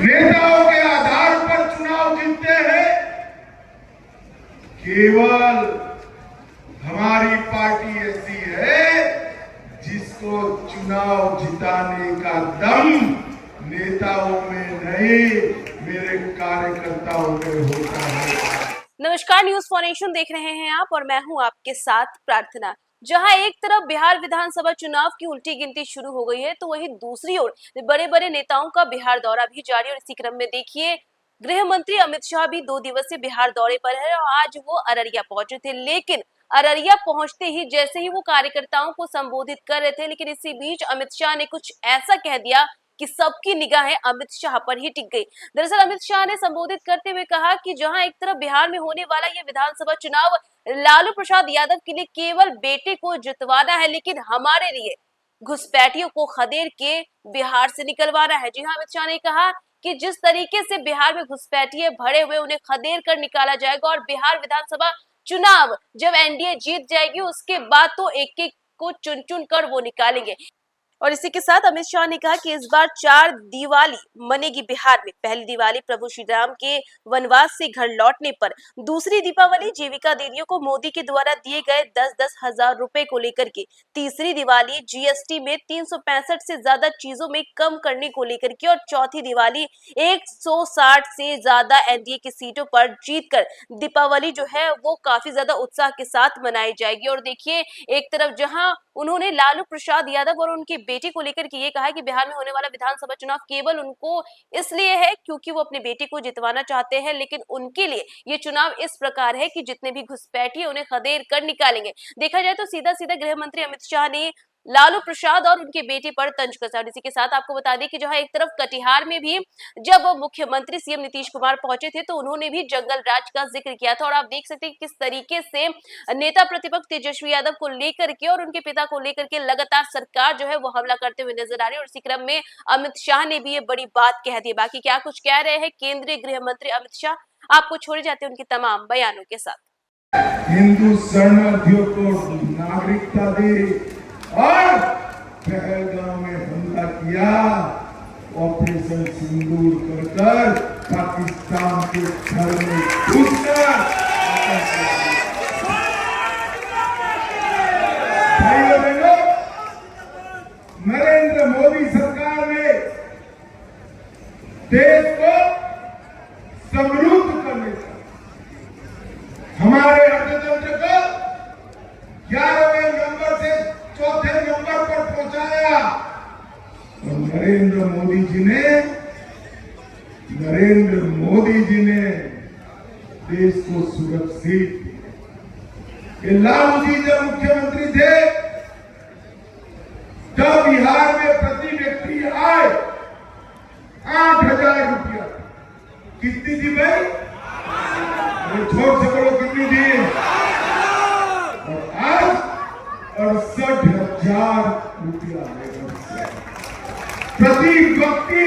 नेताओं के आधार पर चुनाव जीतते हैं। केवल हमारी पार्टी ऐसी है जिसको चुनाव जिताने का दम नेताओं में नहीं, मेरे कार्यकर्ताओं में होता है। नमस्कार, न्यूज फॉर नेशन देख रहे हैं आप और मैं हूं आपके साथ प्रार्थना। जहां एक तरफ बिहार विधानसभा चुनाव की उल्टी गिनती शुरू हो गई है, तो वहीं दूसरी ओर बड़े बड़े नेताओं का बिहार दौरा भी जारी। और इसी क्रम में देखिए, गृह मंत्री अमित शाह भी 2 दिवसीय बिहार दौरे पर है और आज वो अररिया पहुंचे थे। लेकिन अररिया पहुंचते ही जैसे ही वो कार्यकर्ताओं को संबोधित कर रहे थे, लेकिन इसी बीच अमित शाह ने कुछ ऐसा कह दिया कि सबकी निगाहें अमित शाह पर ही टिक गई। दरअसल अमित शाह ने संबोधित करते हुए कहा कि जहां एक तरफ बिहार में होने वाला ये विधानसभा चुनाव लालू प्रसाद यादव के लिए केवल बेटे को जितवाना है, लेकिन हमारे लिए घुसपैठियों को खदेड़ के बिहार से निकलवाना है। जी हां, अमित शाह ने कहा कि जिस तरीके से बिहार में घुसपैठिए भरे हुए उन्हें खदेड़ कर निकाला जाएगा और बिहार विधानसभा चुनाव जब एनडीए जीत जाएगी उसके बाद तो एक एक को चुन चुन कर वो निकालेंगे। और इसी के साथ अमित शाह ने कहा कि इस बार 4 दिवाली मनेगी बिहार में। पहली दिवाली प्रभु श्री राम के वनवास से घर लौटने पर, दूसरी दीपावली जीविका दीदियों को मोदी के द्वारा दिए गए 10-10 हजार रुपए को लेकर के, तीसरी दिवाली जीएसटी में 365 से ज्यादा चीजों में कम करने को लेकर के, और चौथी दिवाली 160 से ज्यादा एनडीए की सीटों पर जीतकर दीपावली जो है वो काफी ज्यादा उत्साह के साथ मनाई जाएगी। और देखिए, एक तरफ जहां उन्होंने लालू प्रसाद यादव और उनकी बेटी को लेकर के ये कहा कि बिहार में होने वाला विधानसभा चुनाव केवल उनको इसलिए है क्योंकि वो अपने बेटे को जितवाना चाहते हैं, लेकिन उनके लिए ये चुनाव इस प्रकार है कि जितने भी घुसपैठिए उन्हें खदेड़ कर निकालेंगे। देखा जाए तो सीधा सीधा गृह मंत्री अमित शाह ने लालू प्रसाद और उनके बेटे पर तंज कसा। इसी के साथ आपको बता दें कि जहां एक तरफ कटिहार में भी जब मुख्यमंत्री सीएम नीतीश कुमार पहुंचे थे तो उन्होंने भी जंगल राज का जिक्र किया था। और आप देख सकते हैं किस तरीके से नेता प्रतिपक्ष तेजस्वी यादव को लेकर के और उनके पिता को लेकर के लगातार सरकार जो है वो हमला करते हुए नजर आ रही है। और इसी क्रम में अमित शाह ने भी ये बड़ी बात कह दी। बाकी क्या कुछ कह रहे हैं केंद्रीय गृह मंत्री अमित शाह, आपको छोड़े जाते हैं उनके तमाम बयानों के साथ। हिंदू शरणार्थियों को नागरिकता दी और पहलगाम में हमला किया, ऑपरेशन सिंदूर कर पाकिस्तान के घर में घुसकर नरेंद्र मोदी सरकार ने देश को समृद्ध करने का, हमारे अर्थतंत्र को 11वें नंबर से 4थे नंबर पर पहुंचाया। और नरेंद्र मोदी जी ने देश को सुरक्षित। ये लालू जी जब मुख्यमंत्री थे तब बिहार में प्रति व्यक्ति आय 8,000 रुपया। कितनी थी भाई? छोट से बोलो कितनी थी? और आज 68,000 रुपया प्रति व्यक्ति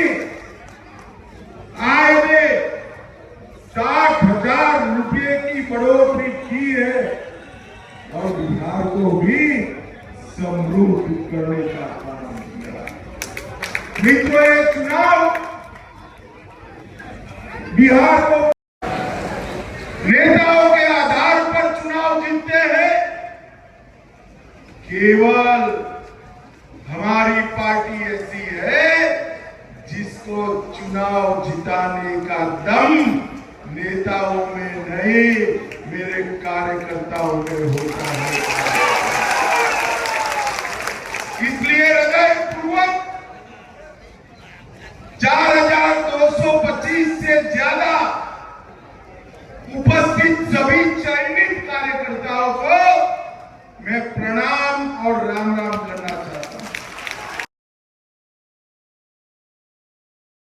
आय में 60,000 रुपये की बढ़ोतरी की है और बिहार को भी समृद्ध करने का काम किया। मित्रों, ये चुनाव बिहार को नेताओं के आधार पर चुनाव जीतते हैं। केवल हमारी पार्टी ऐसी है जिसको चुनाव जिताने का दम नेताओं में नहीं, मेरे कार्यकर्ताओं में होता है।